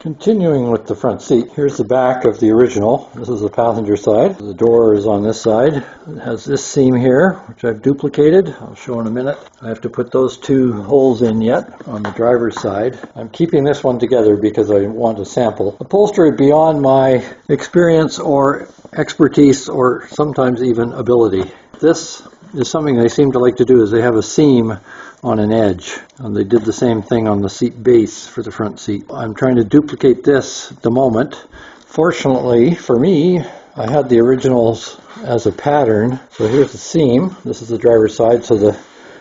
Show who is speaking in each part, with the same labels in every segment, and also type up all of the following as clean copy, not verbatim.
Speaker 1: Continuing with the front seat, here's the back of the original. This is the passenger side. The door is on this side. It has this seam here, which I've duplicated. I'll show in a minute. I have to put those two holes in yet on the driver's side. I'm keeping this one together because I want to sample upholstery beyond my experience or expertise or sometimes even ability. This is something they seem to like to do, is they have a seam on an edge, and they did the same thing on the seat base for the front seat. I'm trying to duplicate this at the moment. Fortunately for me, I had the originals as a pattern. So here's the seam. This is the driver's side, so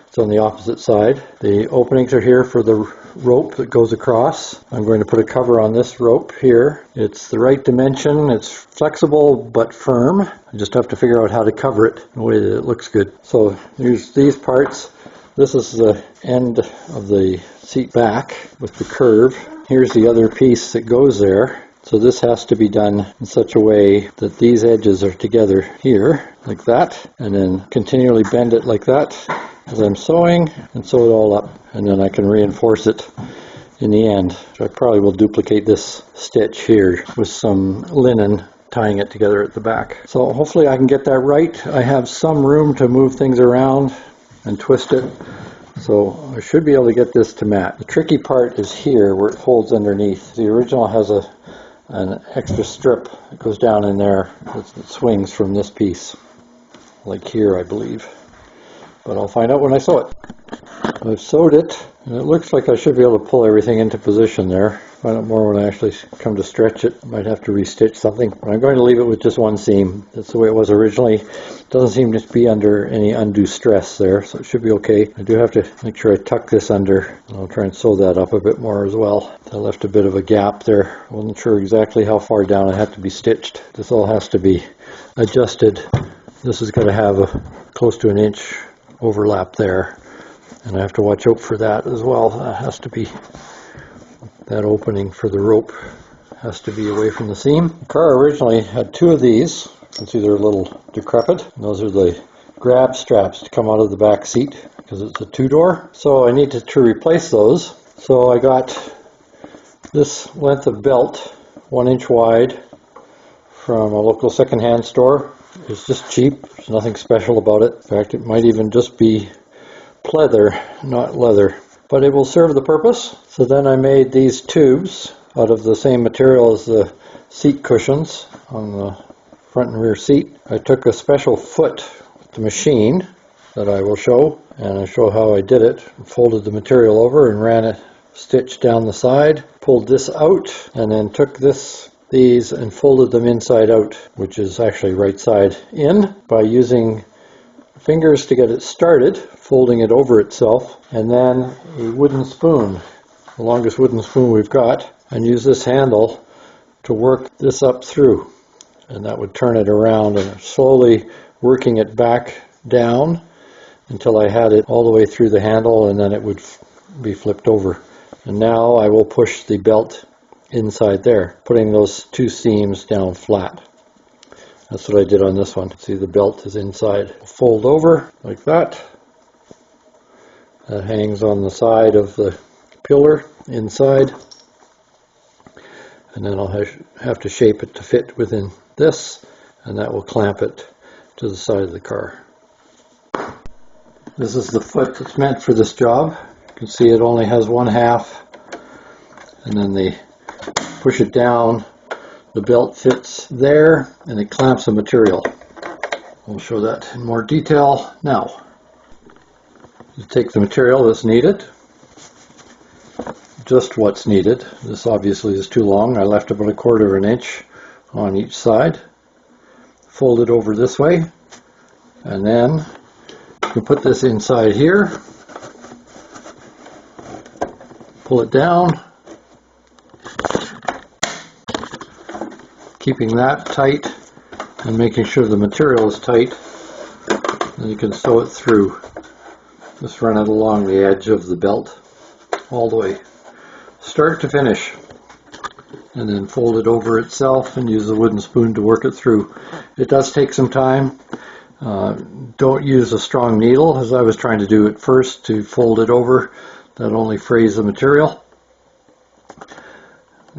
Speaker 1: it's on the opposite side. The openings are here for the rope that goes across. I'm going to put a cover on this rope here. It's the right dimension. It's flexible but firm. I just have to figure out how to cover it in a way that it looks good. So there's these parts. This is the end of the seat back with the curve. Here's the other piece that goes there. So this has to be done in such a way that these edges are together here, like that, and then continually bend it like that as I'm sewing and sew it all up, and then I can reinforce it in the end. So I probably will duplicate this stitch here with some linen tying it together at the back. So hopefully I can get that right. I have some room to move things around and twist it, so I should be able to get this to match. The tricky part is here where it folds underneath. The original has an extra strip that goes down in there that swings from this piece, like here I believe, but I'll find out when I sew it. I've sewed it, and it looks like I should be able to pull everything into position there. Find out more when I actually come to stretch it. I might have to restitch something, but I'm going to leave it with just one seam. That's the way it was originally. It doesn't seem to be under any undue stress there, so it should be okay. I do have to make sure I tuck this under. I'll try and sew that up a bit more as well. I left a bit of a gap there. I wasn't sure exactly how far down it had to be stitched. This all has to be adjusted. This is going to have a close to an inch overlap there, and I have to watch out for that as well. That has to be, that opening for the rope has to be away from the seam. The car originally had two of these. You can see they're a little decrepit. And those are the grab straps to come out of the back seat because it's a two-door. So I needed to replace those. So I got this length of belt, 1 inch wide, from a local secondhand store. It's just cheap. There's nothing special about it. In fact, it might even just be pleather, not leather. But it will serve the purpose. So then I made these tubes out of the same material as the seat cushions on the front and rear seat. I took a special foot with the machine that I will show, and I show how I did it. Folded the material over and ran a stitch down the side, pulled this out, and then took these and folded them inside out, which is actually right side in, by using fingers to get it started, folding it over itself, and then a wooden spoon, the longest wooden spoon we've got, and use this handle to work this up through, and that would turn it around, and slowly working it back down until I had it all the way through the handle, and then it would be flipped over. And now I will push the belt inside there, putting those two seams down flat. That's what I did on this one. See, the belt is inside. Fold over like that. That hangs on the side of the pillar inside. And then I'll have to shape it to fit within this, and that will clamp it to the side of the car. This is the foot that's meant for this job. You can see it only has 1/2, and then they push it down. The belt fits there, and it clamps the material. I'll show that in more detail now. You take the material that's needed, just what's needed. This obviously is too long. I left about 1/4 of an inch on each side. Fold it over this way, and then you can put this inside here. Pull it down, keeping that tight and making sure the material is tight, and you can sew it through. Just run it along the edge of the belt all the way, start to finish, and then fold it over itself and use the wooden spoon to work it through. It does take some time. Don't use a strong needle, as I was trying to do at first, to fold it over. That only frays the material.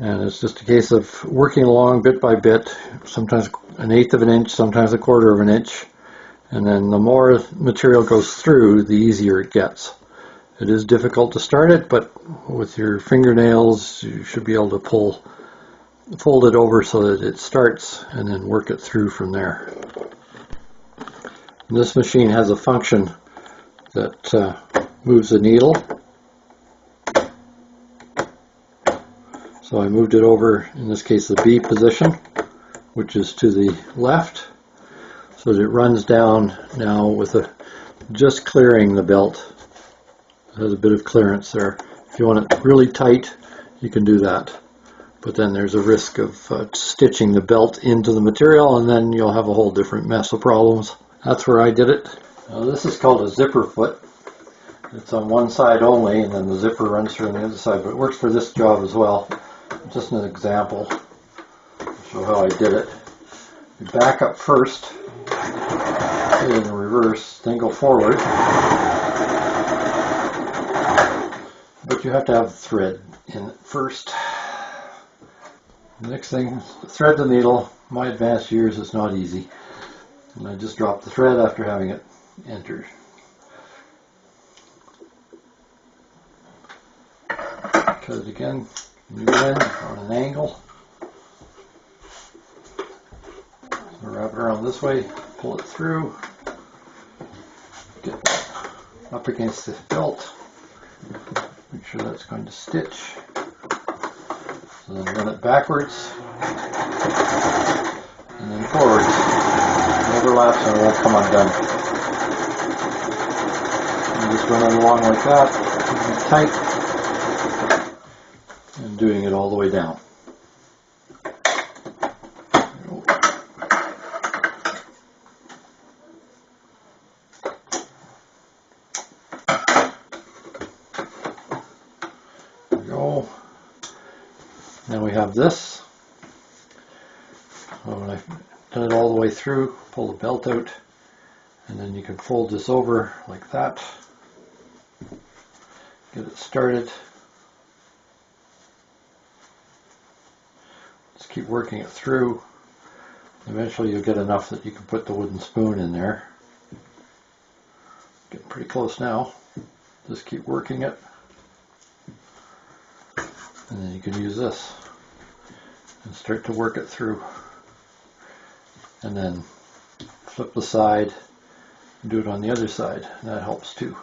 Speaker 1: And it's just a case of working along bit by bit, sometimes 1/8 of an inch, sometimes 1/4 of an inch. And then the more material goes through, the easier it gets. It is difficult to start it, but with your fingernails, you should be able to fold it over so that it starts and then work it through from there. And this machine has a function that moves the needle. So I moved it over, in this case the B position, which is to the left, so that it runs down now with just clearing the belt. It has a bit of clearance there. If you want it really tight, you can do that. But then there's a risk of stitching the belt into the material, and then you'll have a whole different mess of problems. That's where I did it. Now this is called a zipper foot. It's on one side only, and then the zipper runs through on the other side, but it works for this job as well. Just an example to show how I did it. You back up first, in reverse, then go forward. But you have to have the thread in it first. The next thing, thread the needle. My advanced years, it's not easy. And I just drop the thread after having it entered. Cut it again, new end on an angle. So wrap it around this way, pull it through, get up against the belt, make sure that's going to stitch. So then run it backwards and then forwards. It overlaps and it won't come undone. And just run it along like that, keeping it tight, and doing it all the way down. There we go. Now we have this. So when I've done it all the way through, pull the belt out, and then you can fold this over like that. Get it started. Just keep working it through. Eventually you'll get enough that you can put the wooden spoon in there. Getting pretty close now. Just keep working it. And then you can use this and start to work it through. And then flip the side and do it on the other side. And that helps too.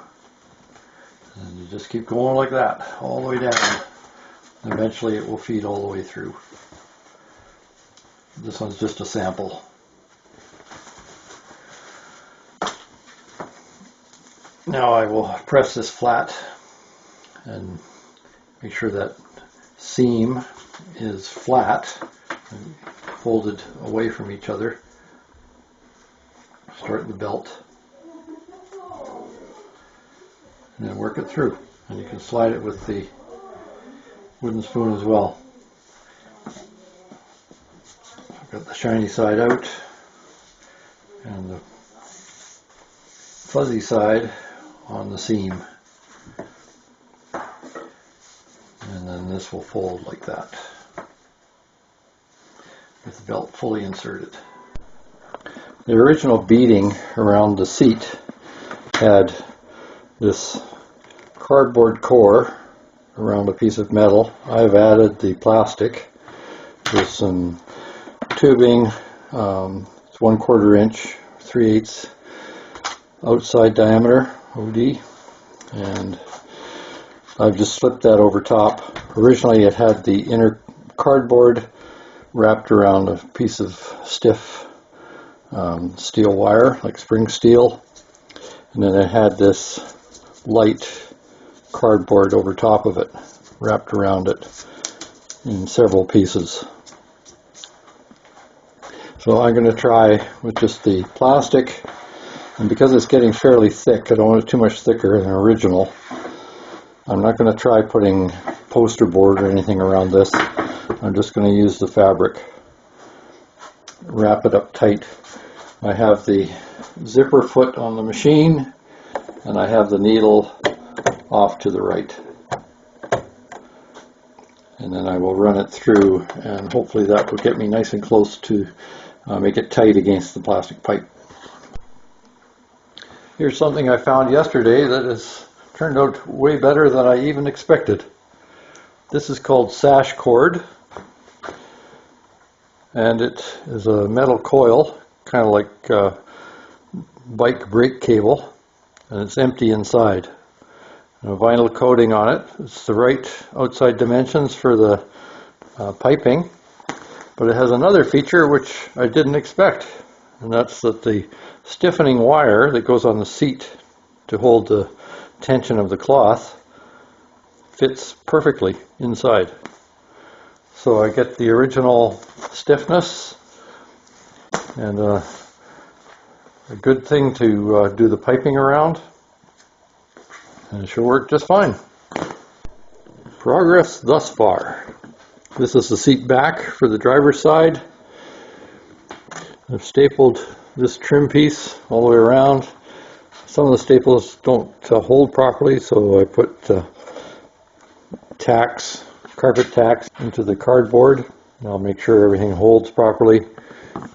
Speaker 1: And you just keep going like that all the way down. And eventually it will feed all the way through. This one's just a sample. Now I will press this flat and make sure that seam is flat and folded away from each other. Start the belt and then work it through. And you can slide it with the wooden spoon as well. I've got the shiny side out and the fuzzy side on the seam. And then this will fold like that with the belt fully inserted. The original beading around the seat had this cardboard core around a piece of metal. I've added the plastic with some tubing. It's 1/4 inch, 3/8 outside diameter OD, and I've just slipped that over top. Originally it had the inner cardboard wrapped around a piece of stiff steel wire, like spring steel, and then it had this light cardboard over top of it, wrapped around it in several pieces. So I'm going to try with just the plastic, and because it's getting fairly thick, I don't want it too much thicker than original. I'm not going to try putting poster board or anything around this. I'm just going to use the fabric. Wrap it up tight. I have the zipper foot on the machine, and I have the needle off to the right. And and then I will run it through, and hopefully that will get me nice and close to make it tight against the plastic pipe. Here's something I found yesterday that has turned out way better than I even expected. This is called Sash Cord, and it is a metal coil, kind of like bike brake cable, and it's empty inside. And a vinyl coating on it. It's the right outside dimensions for the piping, but it has another feature which I didn't expect, and that's that the stiffening wire that goes on the seat to hold the tension of the cloth fits perfectly inside. So I get the original stiffness, and a good thing to do the piping around, and it should work just fine. Progress thus far. This is the seat back for the driver's side. I've stapled this trim piece all the way around. Some of the staples don't hold properly, so I put tacks, carpet tacks into the cardboard. And I'll make sure everything holds properly.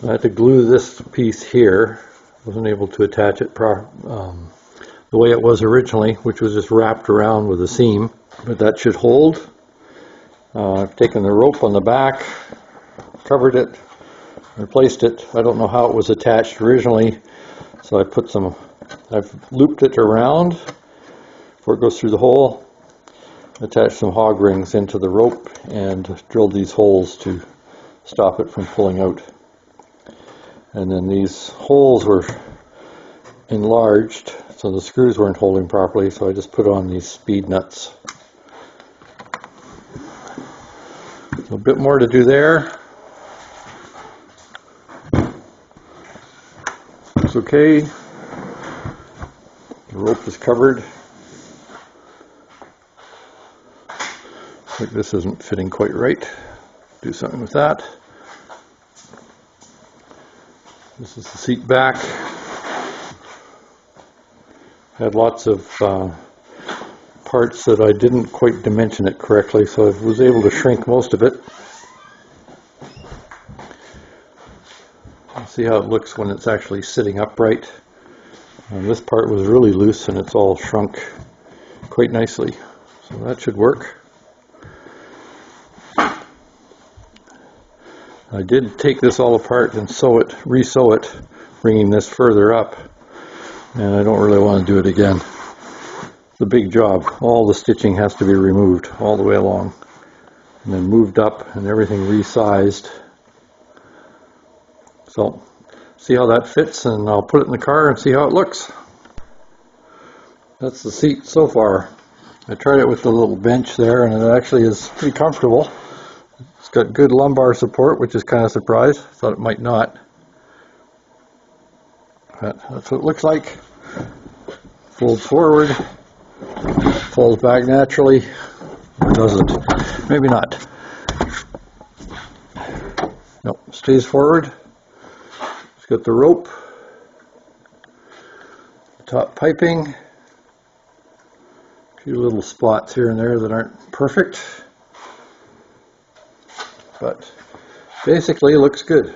Speaker 1: I had to glue this piece here. Wasn't able to attach it the way it was originally, which was just wrapped around with a seam, but that should hold. I've taken the rope on the back, covered it, replaced it. I don't know how it was attached originally, so I've looped it around before it goes through the hole, attached some hog rings into the rope, and drilled these holes to stop it from pulling out. And then these holes were enlarged, so the screws weren't holding properly, so I just put on these speed nuts. So a bit more to do there. It's okay. The rope is covered. Looks like this isn't fitting quite right. Do something with that. This is the seat back. Had lots of parts that I didn't quite dimension it correctly, so I was able to shrink most of it. See how it looks when it's actually sitting upright. And this part was really loose, and it's all shrunk quite nicely, so that should work. I did take this all apart and re-sew it, bringing this further up, and I don't really want to do it again. It's a big job. All the stitching has to be removed all the way along, and then moved up, and everything resized. So, see how that fits, and I'll put it in the car and see how it looks. That's the seat so far. I tried it with the little bench there, and it actually is pretty comfortable. It's got good lumbar support, which is kind of surprised. Thought it might not. But that's what it looks like. Folds forward, folds back naturally, or doesn't. Maybe not. Nope, stays forward. It's got the rope, the top piping, a few little spots here and there that aren't perfect, but basically looks good.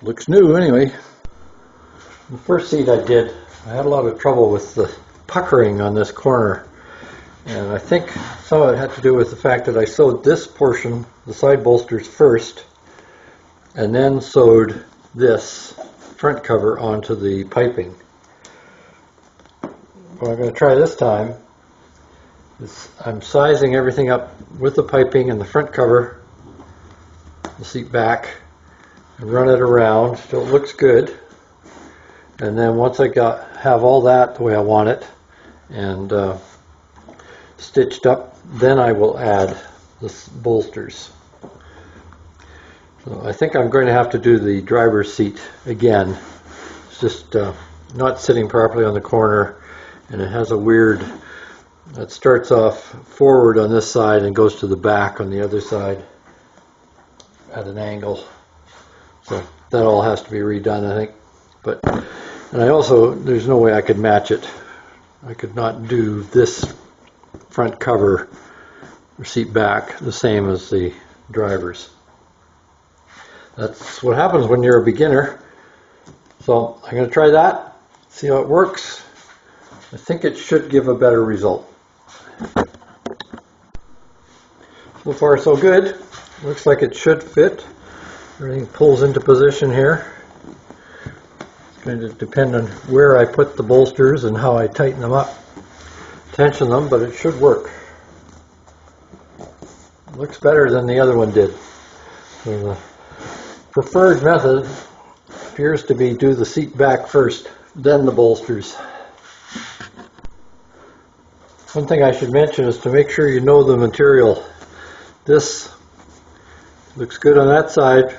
Speaker 1: Looks new anyway. The first seat I did, I had a lot of trouble with the puckering on this corner, and I think some of it had to do with the fact that I sewed this portion, the side bolsters, first, and then sewed this front cover onto the piping. What I'm going to try this time is I'm sizing everything up with the piping and the front cover, the seat back, and run it around so it looks good. And then once I have all that the way I want it and stitched up, then I will add the bolsters. So I think I'm going to have to do the driver's seat again. It's just not sitting properly on the corner, and it has a weird, it starts off forward on this side and goes to the back on the other side at an angle. So that all has to be redone, I think. And I also, there's no way I could match it. I could not do this front cover seat back the same as the driver's. That's what happens when you're a beginner. So I'm going to try that, see how it works. I think it should give a better result. So far so good. Looks like it should fit. Everything pulls into position here. It's going to depend on where I put the bolsters and how I tighten them up, tension them, but it should work. It looks better than the other one did. So the preferred method appears to be do the seat back first, then the bolsters. One thing I should mention is to make sure you know the material. This looks good on that side.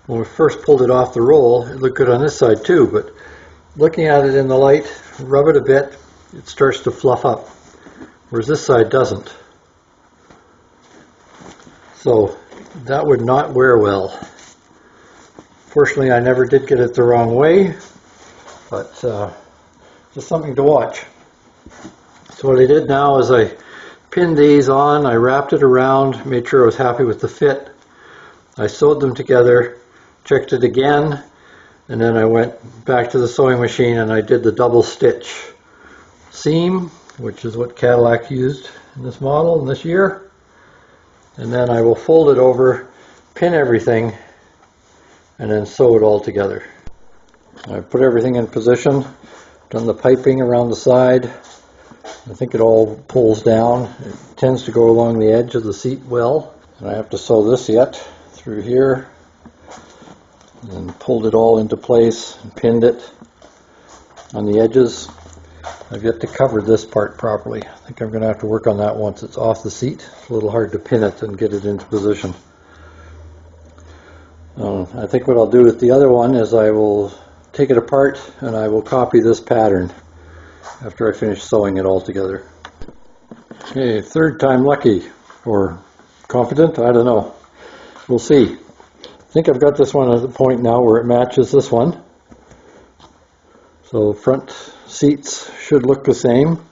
Speaker 1: When we first pulled it off the roll, it looked good on this side too, but looking at it in the light, rub it a bit, it starts to fluff up, whereas this side doesn't. So that would not wear well. Fortunately, I never did get it the wrong way, but just something to watch. So what I did now is I pinned these on, I wrapped it around, made sure I was happy with the fit. I sewed them together, checked it again, and then I went back to the sewing machine and I did the double stitch seam, which is what Cadillac used in this model in this year. And then I will fold it over, pin everything, and then sew it all together. I put everything in position, done the piping around the side. I think it all pulls down. It tends to go along the edge of the seat well. And I have to sew this yet through here. And pulled it all into place and pinned it on the edges. I've yet to cover this part properly. I think I'm going to have to work on that once it's off the seat. It's a little hard to pin it and get it into position. I think what I'll do with the other one is I will take it apart and I will copy this pattern after I finish sewing it all together. Okay, third time lucky, or confident, I don't know. We'll see. I think I've got this one at the point now where it matches this one. So front seats should look the same.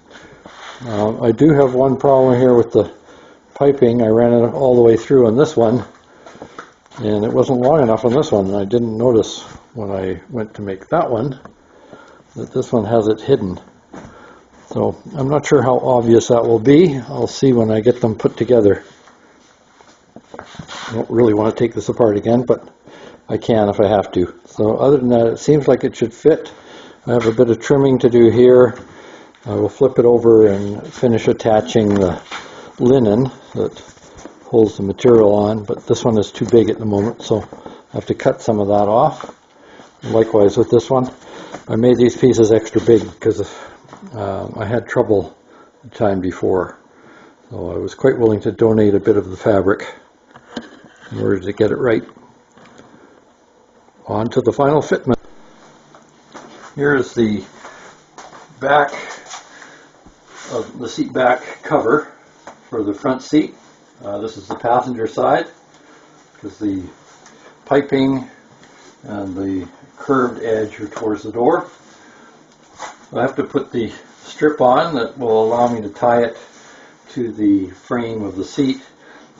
Speaker 1: I do have one problem here with the piping. I ran it all the way through on this one, and it wasn't long enough on this one. And I didn't notice when I went to make that one that this one has it hidden. So I'm not sure how obvious that will be. I'll see when I get them put together. I don't really want to take this apart again, but I can if I have to. So other than that, it seems like it should fit. I have a bit of trimming to do here. I will flip it over and finish attaching the linen that holds the material on, but this one is too big at the moment, so I have to cut some of that off. Likewise with this one. I made these pieces extra big because I had trouble the time before, so I was quite willing to donate a bit of the fabric in order to get it right. On to the final fitment. Here is the back of the seat back cover for the front seat. This is the passenger side, because the piping and the curved edge are towards the door. I have to put the strip on that will allow me to tie it to the frame of the seat.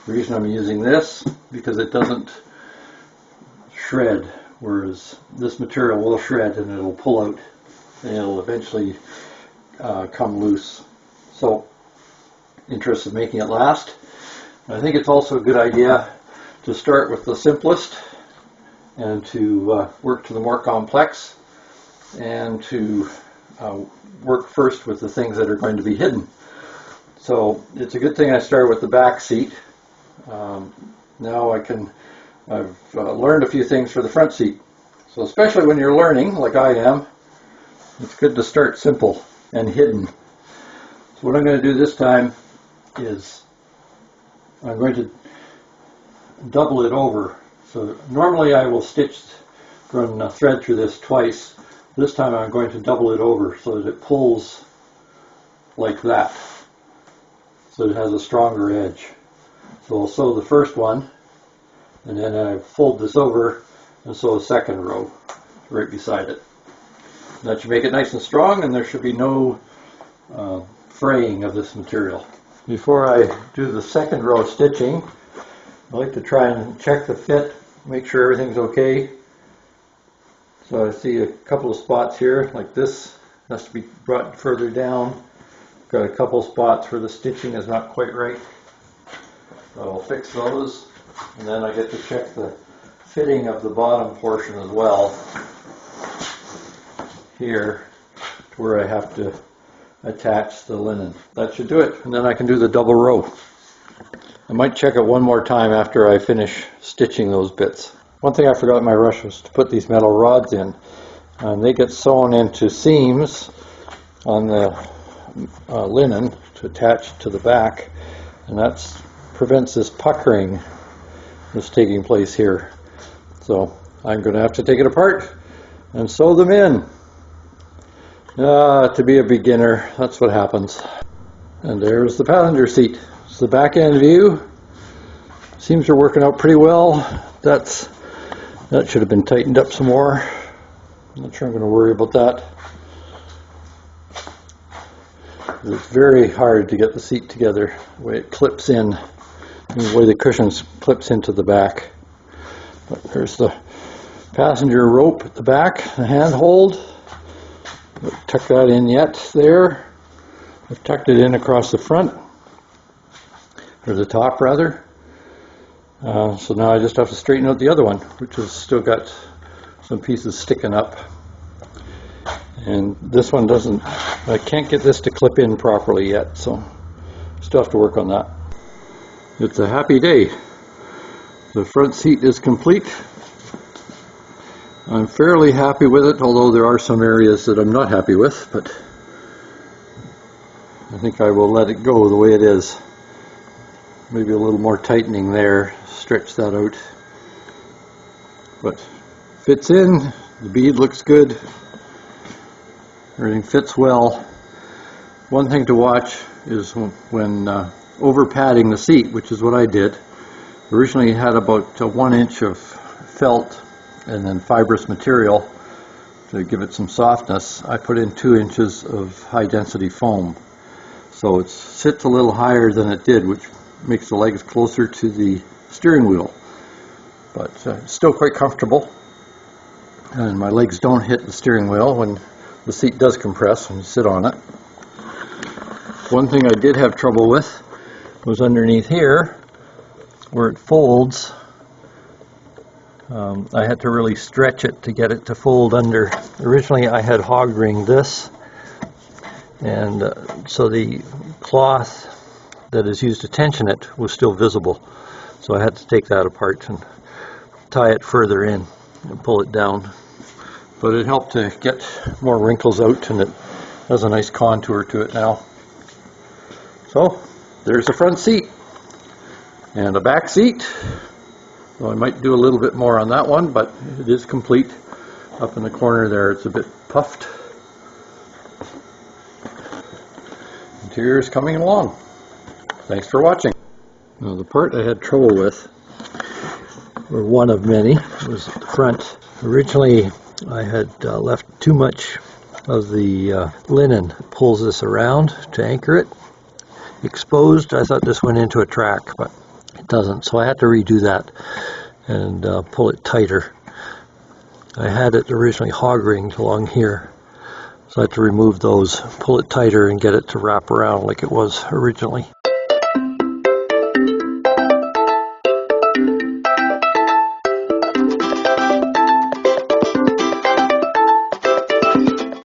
Speaker 1: The reason I'm using this, because it doesn't shred, whereas this material will shred and it'll pull out and it'll eventually come loose. So, interested in making it last. I think it's also a good idea to start with the simplest and to work to the more complex, and to work first with the things that are going to be hidden. So it's a good thing I started with the back seat. Now I've learned a few things for the front seat. So especially when you're learning, like I am, it's good to start simple and hidden. So what I'm going to do this time is I'm going to double it over. So normally I will run a thread through this twice. This time I'm going to double it over so that it pulls like that, so it has a stronger edge. So I'll sew the first one, and then I fold this over and sew a second row right beside it. That should make it nice and strong, and there should be no fraying of this material. Before I do the second row stitching, I like to try and check the fit, make sure everything's okay. So I see a couple of spots here, like this has to be brought further down. Got a couple spots where the stitching is not quite right. So I'll fix those, and then I get to check the fitting of the bottom portion as well. Here, to where I have to attach the linen. That should do it, and then I can do the double row. I might check it one more time after I finish stitching those bits. One thing I forgot in my rush was to put these metal rods in. They get sewn into seams on the linen to attach to the back, and that prevents this puckering that's taking place here. So I'm going to have to take it apart and sew them in. To be a beginner, that's what happens. And there's the passenger seat. It's the back end view. Seems they're working out pretty well. That should have been tightened up some more. I'm not sure I'm going to worry about that. It's very hard to get the seat together, the way it clips in, the way the cushions clips into the back. But there's the passenger rope at the back, the handhold. Haven't tucked that in yet there. I've tucked it in across the front, or the top rather. So now I just have to straighten out the other one, which has still got some pieces sticking up. And this one doesn't, I can't get this to clip in properly yet, so still have to work on that. It's a happy day. The front seat is complete. I'm fairly happy with it, although there are some areas that I'm not happy with, but I think I will let it go the way it is. Maybe a little more tightening there, stretch that out. But fits in, the bead looks good, everything fits well. One thing to watch is when over padding the seat, which is what I did. Originally it had about 1 inch of felt and then fibrous material to give it some softness. I put in 2 inches of high density foam. So it sits a little higher than it did, which makes the legs closer to the steering wheel. But it's still quite comfortable. And my legs don't hit the steering wheel when the seat does compress when you sit on it. One thing I did have trouble with was underneath here, where it folds. I had to really stretch it to get it to fold under. Originally I had hog ringed this, and so the cloth that is used to tension it was still visible. So I had to take that apart and tie it further in and pull it down. But it helped to get more wrinkles out, and it has a nice contour to it now. So there's the front seat and a back seat. So I might do a little bit more on that one, but it is complete. Up in the corner there, it's a bit puffed. Interior is coming along. Thanks for watching. Now the part I had trouble with, or one of many, was the front. Originally I had left too much of the linen. It pulls this around to anchor it. Exposed, I thought this went into a track, but it doesn't, so I had to redo that and pull it tighter. I had it originally hog ringed along here, so I had to remove those, pull it tighter and get it to wrap around like it was originally.